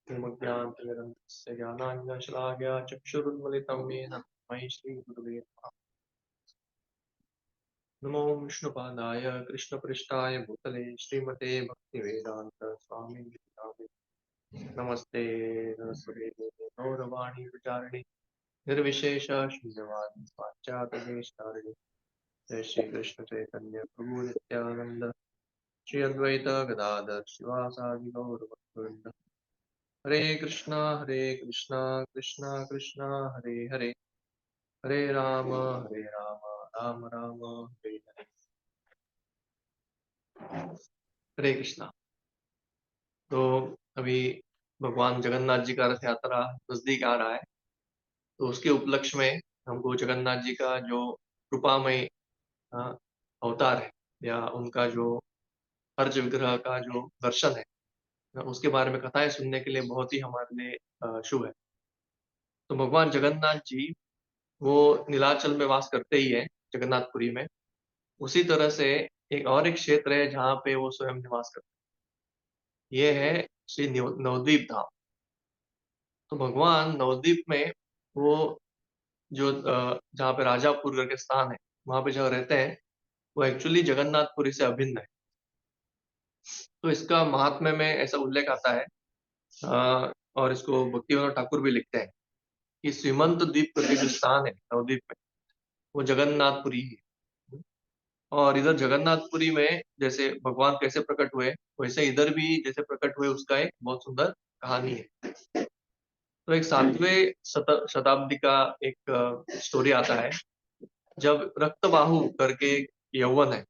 ज्ञानाञ्जनस्य ज्ञानाञ्जनशलाकया चक्षुरुन्मिलितं येन तस्मै श्रीगुरवे नमः। नमो विष्णुपादाय कृष्णपृष्ठाय भूतले श्रीमते भक्तिवेदान्त स्वामिने नामिने। नमस्ते सरस्वती देवे गौरवाणी विचारिणि निर्विशेष शून्यवादी पाश्चात्यदेशतारिणि। जय श्री कृष्ण चैतन्य प्रभु नित्यानंद श्री अद्वैत गदाधर शिवासादि गौरभक्तवृंद। हरे कृष्णा कृष्णा कृष्णा हरे हरे, हरे राम राम राम हरे हरे। हरे कृष्णा। तो अभी भगवान जगन्नाथ जी का रथ यात्रा नजदीक आ रहा है, तो उसके उपलक्ष्य में हमको जगन्नाथ जी का जो कृपामय अवतार है या उनका जो अर्ज विग्रह का जो दर्शन है, उसके बारे में कथाएं सुनने के लिए बहुत ही हमारे लिए शुभ है। तो भगवान जगन्नाथ जी वो नीलाचल में वास करते ही है, जगन्नाथपुरी में। उसी तरह से एक और एक क्षेत्र है जहाँ पे वो स्वयं निवास करते हैं, ये है श्री नवद्वीप धाम। तो भगवान नवद्वीप में वो जो जहाँ पे राजापुर करके स्थान है, वहां पे जहाँ रहते हैं, वो एक्चुअली जगन्नाथपुरी से अभिन्न है। तो इसका महात्म्य में ऐसा उल्लेख आता है, और इसको भक्तिविनोद ठाकुर भी लिखते हैं कि श्रीमंत द्वीप करके जो स्थान है नवद्वीप में, वो जगन्नाथपुरी है। और इधर जगन्नाथपुरी में जैसे भगवान कैसे प्रकट हुए, वैसे इधर भी जैसे प्रकट हुए उसका एक बहुत सुंदर कहानी है। तो एक 7वें शताब्दी का एक स्टोरी आता है, जब रक्तबाहु करके एक यौवन है,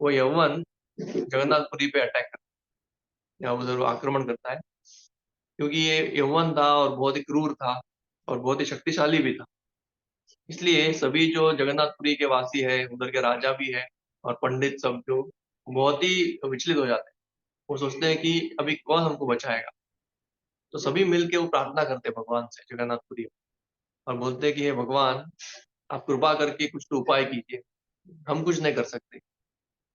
वो यौवन जगन्नाथपुरी पे अटैक करता है या उधर वो आक्रमण करता है, क्योंकि ये यौवन था और बहुत ही क्रूर था और बहुत ही शक्तिशाली भी था। इसलिए सभी जो जगन्नाथपुरी के वासी है, उधर के राजा भी है और पंडित सब जो बहुत ही विचलित हो जाते हैं। वो सोचते हैं कि अभी कौन हमको बचाएगा। तो सभी मिलके वो प्रार्थना करते हैं भगवान से जगन्नाथपुरी में, और बोलते हैं कि हे भगवान, आप कृपा करके कुछ तो उपाय कीजिए, हम कुछ नहीं कर सकते।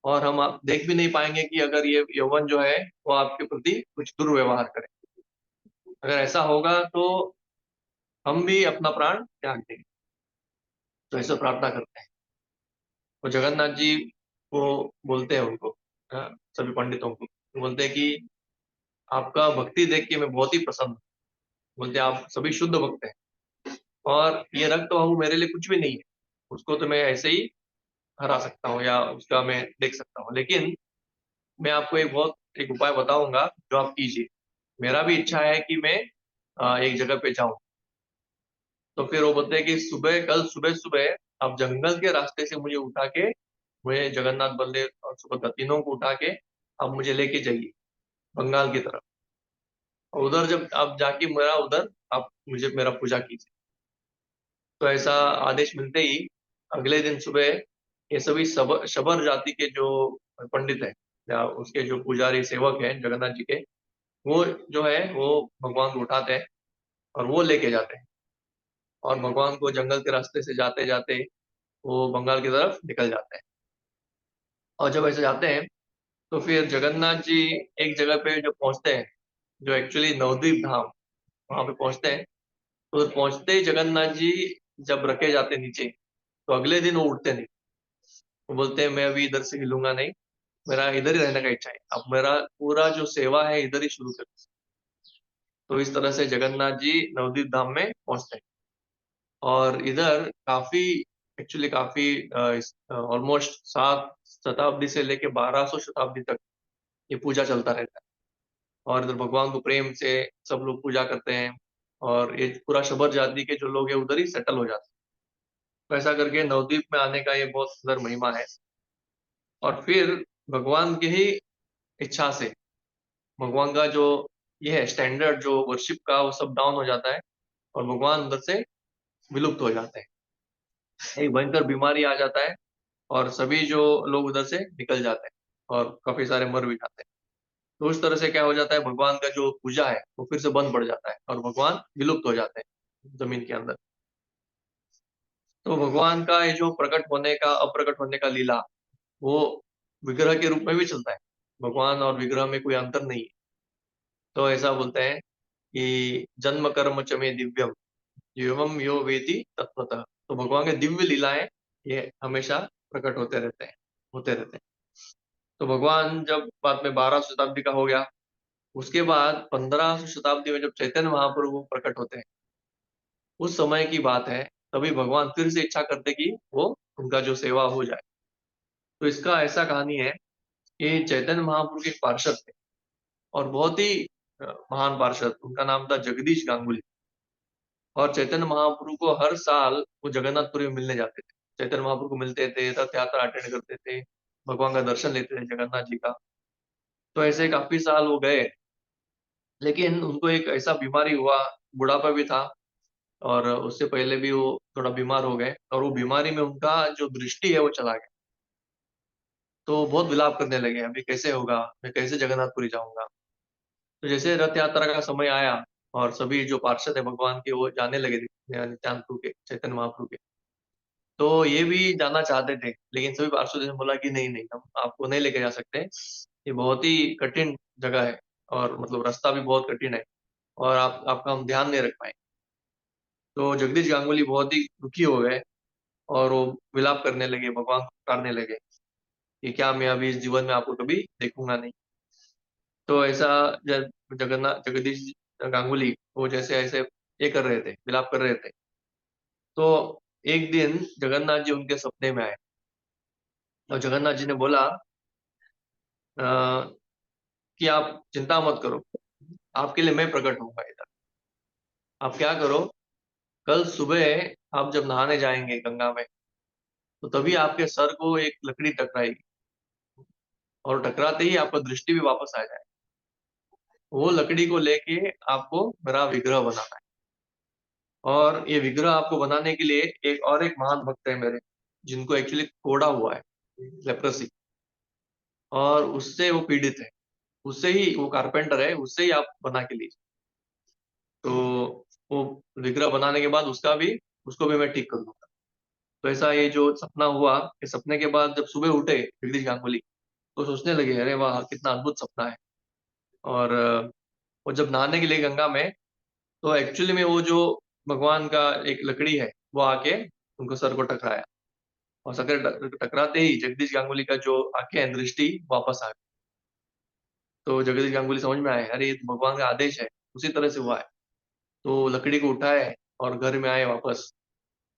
और हम आप देख भी नहीं पाएंगे कि अगर ये यौवन जो है वो आपके प्रति कुछ दुर्व्यवहार करे। अगर ऐसा होगा तो हम भी अपना प्राण त्याग देंगे। तो ऐसा प्रार्थना करते हैं। तो जगन्नाथ जी को बोलते हैं उनको, सभी पंडितों को बोलते हैं कि आपका भक्ति देख के मैं बहुत ही प्रसन्न हूं। बोलते हैं आप सभी शुद्ध भक्त हैं, और ये रक्त बाहु मेरे लिए कुछ भी नहीं है। उसको तो मैं ऐसे ही हरा सकता हूँ या उसका मैं देख सकता हूँ, लेकिन मैं आपको एक उपाय बताऊंगा जो आप कीजिए। मेरा भी इच्छा है कि मैं एक जगह पे जाऊं। तो फिर वो बोलते हैं कि कल सुबह सुबह आप जंगल के रास्ते से मुझे उठा के, मुझे जगन्नाथ बलदेव और सुभद्रा तीनों को उठा के आप मुझे लेके जाइए बंगाल की तरफ। और उधर जब आप जाके मेरा उधर आप मुझे मेरा पूजा कीजिए। तो ऐसा आदेश मिलते ही अगले दिन सुबह ये सभी शबर जाति के जो पंडित है या उसके जो पुजारी सेवक हैं जगन्नाथ जी के, वो जो है वो भगवान को उठाते हैं और वो लेके जाते हैं। और भगवान को जंगल के रास्ते से जाते जाते वो बंगाल की तरफ निकल जाते हैं। और जब ऐसे जाते हैं तो फिर जगन्नाथ जी एक जगह पे जो पहुंचते हैं, जो एक्चुअली नवद्वीप धाम, वहां पे पहुंचते हैं। तो पहुंचते ही जगन्नाथ जी जब रखे जाते हैं नीचे, तो अगले दिन वो उठते नहीं। वो बोलते हैं मैं अभी इधर से हिलूंगा नहीं, मेरा इधर ही रहने का इच्छा है, अब मेरा पूरा जो सेवा है इधर ही शुरू कर। तो इस तरह से जगन्नाथ जी नवदीप धाम में पहुंचते हैं। और इधर काफी एक्चुअली काफी ऑलमोस्ट 7 शताब्दी से लेके 1200 शताब्दी तक ये पूजा चलता रहता है। और इधर भगवान को प्रेम से सब लोग पूजा करते हैं, और ये पूरा शबर जाति के जो लोग हैं उधर ही सेटल हो जाते हैं। तो ऐसा करके नवद्वीप में आने का ये बहुत सुंदर महिमा है। और फिर भगवान की ही इच्छा से भगवान का जो ये है स्टैंडर्ड जो वर्शिप का, वो सब डाउन हो जाता है और भगवान उधर से विलुप्त हो जाते हैं। एक भयंकर बीमारी आ जाता है और सभी जो लोग उधर से निकल जाते हैं और काफी सारे मर भी जाते हैं। तो उस तरह से क्या हो जाता है, भगवान का जो पूजा है वो फिर से बंद पड़ जाता है और भगवान विलुप्त हो जाते हैं जमीन के अंदर। तो भगवान का ये जो प्रकट होने का अप्रकट होने का लीला, वो विग्रह के रूप में भी चलता है। भगवान और विग्रह में कोई अंतर नहीं है। तो ऐसा बोलते हैं कि जन्म कर्म च मे दिव्यम एवं यो वेति तत्वतः। तो भगवान के दिव्य लीलाएं ये हमेशा प्रकट होते रहते हैं। तो भगवान जब बाद में 12 शताब्दी का हो गया, उसके बाद 15 शताब्दी में जब चैतन्य महाप्रभु प्रकट होते हैं, उस समय की बात है, तभी भगवान फिर से इच्छा करते कि वो उनका जो सेवा हो जाए। तो इसका ऐसा कहानी है कि चैतन्य महाप्रभु के एक पार्षद थे और बहुत ही महान पार्षद, उनका नाम था जगदीश गांगुली। और चैतन्य महाप्रभु को हर साल वो जगन्नाथपुरी में मिलने जाते थे। चैतन्य महाप्रभु को मिलते थे, रथ यात्रा अटेंड करते थे, भगवान का दर्शन लेते थे जगन्नाथ जी का। तो ऐसे काफी साल वो गए, लेकिन उनको एक ऐसा बीमारी हुआ, बुढ़ापा भी था और उससे पहले भी वो थोड़ा बीमार हो गए और वो बीमारी में उनका जो दृष्टि है वो चला गया। तो बहुत विलाप करने लगे, अभी कैसे होगा, मैं कैसे जगन्नाथपुरी जाऊंगा। तो जैसे रथ यात्रा का समय आया और सभी जो पार्षद है भगवान के वो जाने लगे नित्यानंद प्रभु के, चैतन्य महाप्रभु के। तो ये भी जाना चाहते थे, लेकिन सभी पार्षदों ने बोला कि नहीं नहीं, हम आपको नहीं लेके जा सकते, ये बहुत ही कठिन जगह है और मतलब रास्ता भी बहुत कठिन है और आप आपका हम ध्यान नहीं रख पाए। तो जगदीश गांगुली बहुत ही दुखी हो गए और वो विलाप करने लगे, भगवान को पुकारने लगे कि क्या मैं अभी इस जीवन में आपको कभी देखूंगा नहीं। तो ऐसा जब जगदीश गांगुली वो जैसे ऐसे ये कर रहे थे, विलाप कर रहे थे, तो एक दिन जगन्नाथ जी उनके सपने में आए और जगन्नाथ जी ने बोला अ, कि आप चिंता मत करो, आपके लिए मैं प्रकट होऊंगा इधर। आप क्या करो, कल सुबह आप जब नहाने जाएंगे गंगा में, तो तभी आपके सर को एक लकड़ी टकराएगी और टकराते ही आपका दृष्टि भी वापस आ जाए। वो लकड़ी को लेके आपको मेरा विग्रह बनाना है और ये विग्रह आपको बनाने के लिए एक महान भक्त है मेरे, जिनको एक्चुअली कोड़ा हुआ है, लेप्रोसी, और उससे वो पीड़ित है। उससे ही वो कारपेंटर है, उससे ही आप बना के लीजिए। तो वो विग्रह बनाने के बाद उसको भी मैं ठीक कर दूंगा। तो ऐसा ये जो सपना हुआ, इस सपने के बाद जब सुबह उठे जगदीश गांगुली, तो सोचने लगे अरे वाह कितना अद्भुत सपना है। और वो जब नहाने के लिए गंगा में, तो एक्चुअली में वो जो भगवान का एक लकड़ी है वो आके उनको सर को टकराया और सर को टकराते ही जगदीश गांगुली का जो आंखें हैं, दृष्टि वापस आ गई। तो जगदीश गांगुली समझ में आए, अरे ये तो भगवान का आदेश है, उसी तरह से हुआ है। तो लकड़ी को उठाए और घर में आए वापस,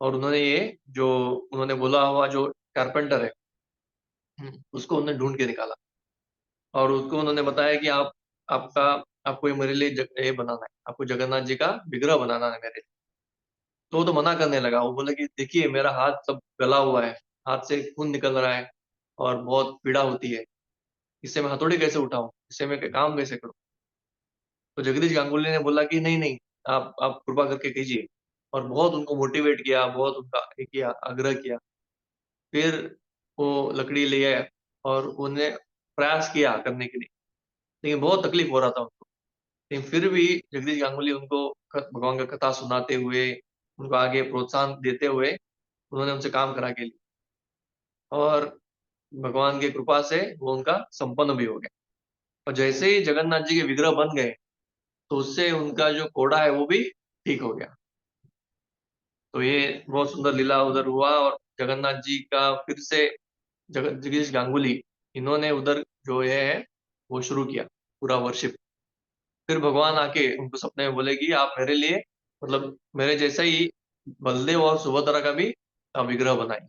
और उन्होंने ये जो उन्होंने बोला हुआ जो कारपेंटर है, उसको उन्होंने ढूंढ के निकाला और उसको उन्होंने बताया कि आपका आपको ये मेरे लिए ये बनाना है, आपको जगन्नाथ जी का विग्रह बनाना है मेरे लिए। तो वो तो मना करने लगा, वो बोले कि देखिए मेरा हाथ सब गला हुआ है, हाथ से खून निकल रहा है और बहुत पीड़ा होती है, इससे मैं हथौड़ी कैसे उठाऊं, इससे मैं काम कैसे करूं। तो जगदीश गांगुली ने बोला कि नहीं नहीं, आप कृपा करके कीजिए, और बहुत उनको मोटिवेट किया, बहुत उनका ये किया, आग्रह किया। फिर वो लकड़ी ले आए और उन्हें प्रयास किया करने के लिए, लेकिन बहुत तकलीफ हो रहा था उनको। लेकिन फिर भी जगदीश गांगुली उनको भगवान का कथा सुनाते हुए, उनको आगे प्रोत्साहन देते हुए उन्होंने उनसे काम करा के लिया और भगवान की कृपा से वो उनका संपन्न भी हो गया। और जैसे ही जगन्नाथ जी के विग्रह बन गए, तो उससे उनका जो कोड़ा है वो भी ठीक हो गया। तो ये बहुत सुंदर लीला उधर हुआ और जगन्नाथ जी का फिर से जगदीश गांगुली, इन्होंने उधर जो ये है वो शुरू किया, पूरा वर्शिप। फिर भगवान आके उनको सपने में बोले कि आप मेरे लिए, मतलब मेरे जैसा ही बलदेव और सुभद्रा का भी विग्रह बनाए।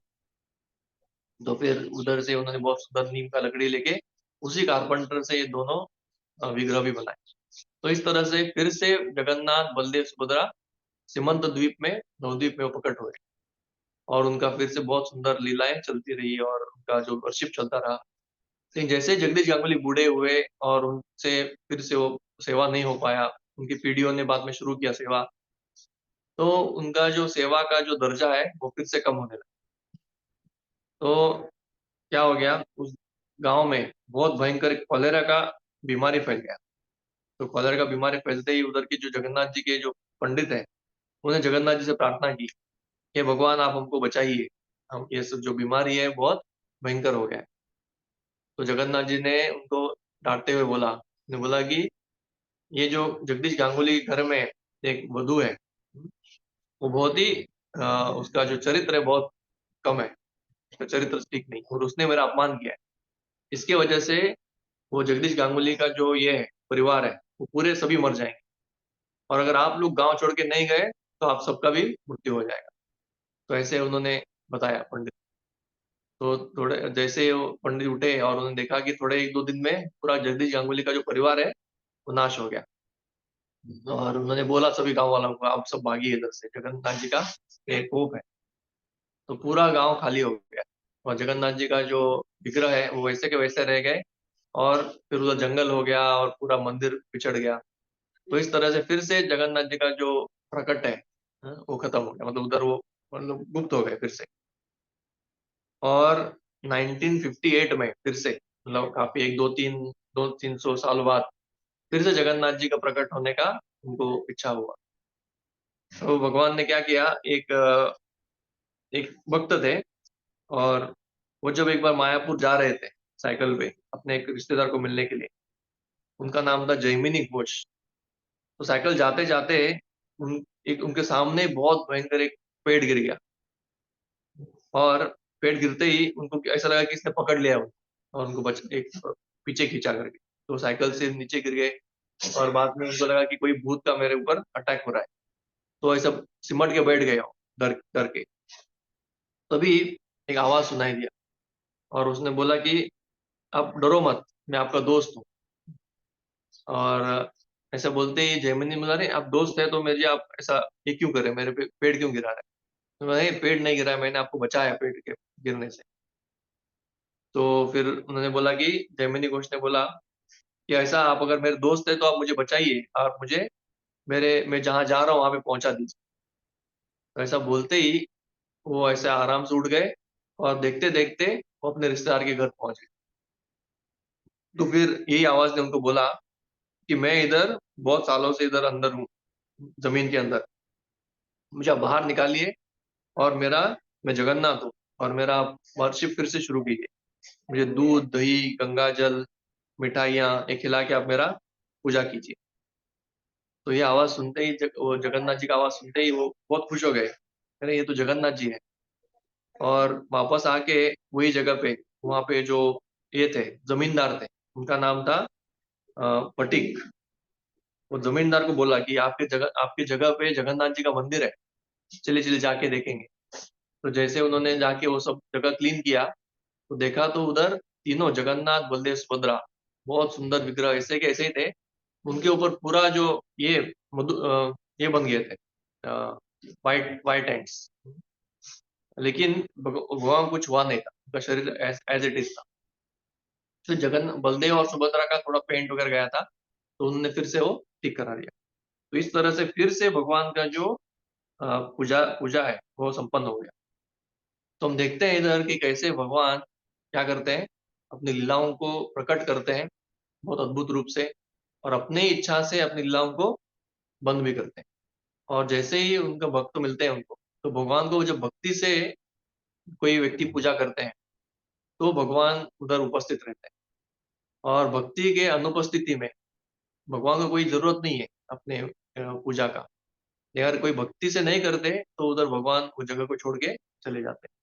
तो फिर उधर से उन्होंने बहुत सुंदर नीम का लकड़ी लेके उसी कारपेंटर से ये दोनों विग्रह भी बनाए। तो इस तरह से फिर से जगन्नाथ बलदेव सुभद्रा सीमंत द्वीप में, नवद्वीप में वो प्रकट हुए और उनका फिर से बहुत सुंदर लीलाएं चलती रही और उनका जो वर्शिप चलता रहा। लेकिन जैसे जगदीश गांगुली बूढ़े हुए और उनसे फिर से वो सेवा नहीं हो पाया, उनकी पीढ़ियों ने बाद में शुरू किया सेवा, तो उनका जो सेवा का जो दर्जा है वो फिर से कम होने लगा। तो क्या हो गया, उस गांव में बहुत भयंकर कॉलेरा का बीमारी फैल गया। तो कॉलेरा का बीमारी फैलते ही उधर के जो जगन्नाथ जी के जो पंडित हैं, उन्हें जगन्नाथ जी से प्रार्थना की, हे भगवान आप हमको बचाइए, हम ये सब जो बीमारी है बहुत भयंकर हो गया है। तो जगन्नाथ जी ने उनको डांटते हुए बोला, ने बोला कि ये जो जगदीश गांगुली घर में एक वधू है, वो बहुत ही उसका जो चरित्र है बहुत कम है, उसका चरित्र ठीक नहीं, और उसने मेरा अपमान किया है। इसके वजह से वो जगदीश गांगुली का जो ये है परिवार है, वो पूरे सभी मर जाएंगे, और अगर आप लोग गांव छोड़ के नहीं गए तो आप सबका भी मृत्यु हो जाएगा। तो ऐसे उन्होंने बताया पंडित। तो थोड़े जैसे वो पंडित उठे और उन्होंने देखा कि थोड़े एक दो दिन में पूरा जगदीश गांगुली का जो परिवार है वो नाश हो गया, और उन्होंने बोला सभी गांव वालों को आप सब भागिए इधर से, जगन्नाथ जी का एक कोप है। तो पूरा गांव खाली हो गया, और जगन्नाथ जी का जो विग्रह है वो वैसे के वैसे रह गए, और फिर उधर जंगल हो गया और पूरा मंदिर पिछड़ गया। तो इस तरह से फिर से जगन्नाथ जी का जो प्रकट है, वो खत्म हो गया, मतलब उधर वो मतलब गुप्त हो गए फिर से। और 1958 में फिर से, मतलब काफी एक दो तीन सौ साल बाद फिर से जगन्नाथ जी का प्रकट होने का उनको इच्छा हुआ। तो भगवान ने क्या किया, एक भक्त थे, और वो जब एक बार मायापुर जा रहे थे साइकिल पे अपने एक रिश्तेदार को मिलने के लिए, उनका नाम था जयमिनी घोष। तो साइकिल जाते जाते एक उनके सामने बहुत भयंकर एक पेड़ गिर गया, और पेड़ गिरते ही उनको ऐसा लगा कि इसने पकड़ लिया उनको, और उनको एक पीछे खींचा करके, तो साइकिल से नीचे गिर गए। और बाद में उनको लगा कि कोई भूत का मेरे ऊपर अटैक हो रहा है, तो ऐसा सिमट के बैठ गए हो, डर डर के। तभी एक आवाज सुनाई दिया, और उसने बोला कि आप डरो मत, मैं आपका दोस्त हूँ। और ऐसा बोलते ही जयमिनी बोला, अरे आप दोस्त है तो मेरे आप ऐसा ये क्यों करे, मेरे पे पेड़ क्यों गिरा रहे हैं? तो बोला, नहीं पेड़ नहीं गिरा है, मैंने आपको बचाया पेड़ के गिरने से। तो फिर उन्होंने बोला कि जयमिनी घोष ने बोला कि ऐसा आप अगर मेरे दोस्त है तो आप मुझे बचाइए, आप मुझे मैं जहाँ जा रहा हूँ वहां पे पहुंचा दीजिए। तो ऐसा बोलते ही वो ऐसे आराम से उठ गए, और देखते देखते वो अपने रिश्तेदार के घर पहुंच गए। तो फिर यही आवाज ने उनको बोला कि मैं इधर बहुत सालों से इधर अंदर हूँ, जमीन के अंदर, मुझे आप बाहर निकालिए, और मैं जगन्नाथ हूँ, और मेरा वर्शिप फिर से शुरू कीजिए। मुझे दूध दही गंगा जल मिठाइयाँ ये खिला के आप मेरा पूजा कीजिए। तो ये आवाज सुनते ही वो जगन्नाथ जी का आवाज सुनते ही वो बहुत खुश हो गए, अरे ये तो जगन्नाथ जी है। और वापस आके वही जगह पे, वहां पे जो ये थे जमींदार थे, उनका नाम था पटिक। वो जमींदार को बोला कि आपकी जगह पे जगन्नाथ जी का मंदिर है, चलिए चलिए जाके देखेंगे। तो जैसे उन्होंने जाके वो सब जगह क्लीन किया, तो देखा तो उधर तीनों जगन्नाथ बलदेव सुभद्रा बहुत सुंदर विग्रह ऐसे के ऐसे ही थे। उनके ऊपर पूरा जो ये ये बन गए थे, वाइट वाइट एंड्स, लेकिन भगवान कुछ हुआ नहीं था, उनका शरीर एज इट इज था। तो जगन बलदेव और सुभद्रा का थोड़ा पेंट वगैरह गया था, तो उन्होंने फिर से वो ठीक करा दिया। तो इस तरह से फिर से भगवान का जो पूजा पूजा है वो संपन्न हो गया। तो हम देखते हैं इधर कि कैसे भगवान क्या करते हैं, अपनी लीलाओं को प्रकट करते हैं बहुत अद्भुत रूप से, और अपनी इच्छा से अपनी लीलाओं को बंद भी करते हैं। और जैसे ही उनका भक्त मिलते हैं उनको, तो भगवान को जब भक्ति से कोई व्यक्ति पूजा करते हैं, तो भगवान उधर उपस्थित रहते हैं। और भक्ति के अनुपस्थिति में भगवान को कोई जरूरत नहीं है अपने पूजा का। अगर कोई भक्ति से नहीं करते तो उधर भगवान उस जगह को छोड़ के चले जाते हैं।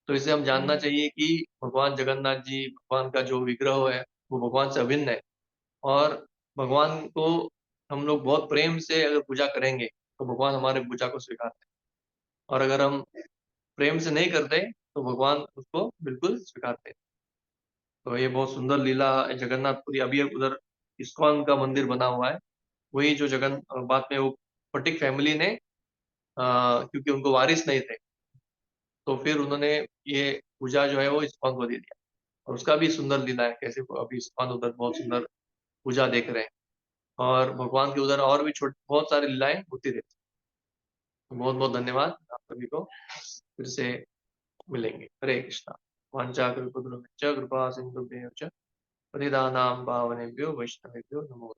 तो इसे हम जानना चाहिए कि भगवान जगन्नाथ जी, भगवान का जो विग्रह है वो भगवान से अभिन्न है, और भगवान को हम लोग बहुत प्रेम से अगर पूजा करेंगे तो भगवान हमारे पूजा को स्वीकारते हैं, और अगर हम प्रेम से नहीं करते तो भगवान उसको बिल्कुल स्वीकारते हैं। तो ये बहुत सुंदर लीला है जगन्नाथपुरी। अभी एक उधर इस्कॉन का मंदिर बना हुआ है, वही जो बाद में वो पटिक फैमिली ने क्योंकि उनको वारिस नहीं थे, तो फिर उन्होंने ये पूजा जो है वो इस्कॉन को दे दिया। और उसका भी सुंदर लीला है, कैसे वो अभी इस्कॉन उधर बहुत सुंदर पूजा देख रहे हैं, और भगवान के उधर और भी छोटी बहुत सारी लीलाएं होती रहती हैं। बहुत बहुत धन्यवाद आप सभी को, फिर से मिलेंगे। हरे कृष्णा। वाञ्छाकल्पतरुभ्यश्च कृपा सिन्धुभ्यश्च पतितानां पावनेभ्यो वैष्णवेभ्यो नमो।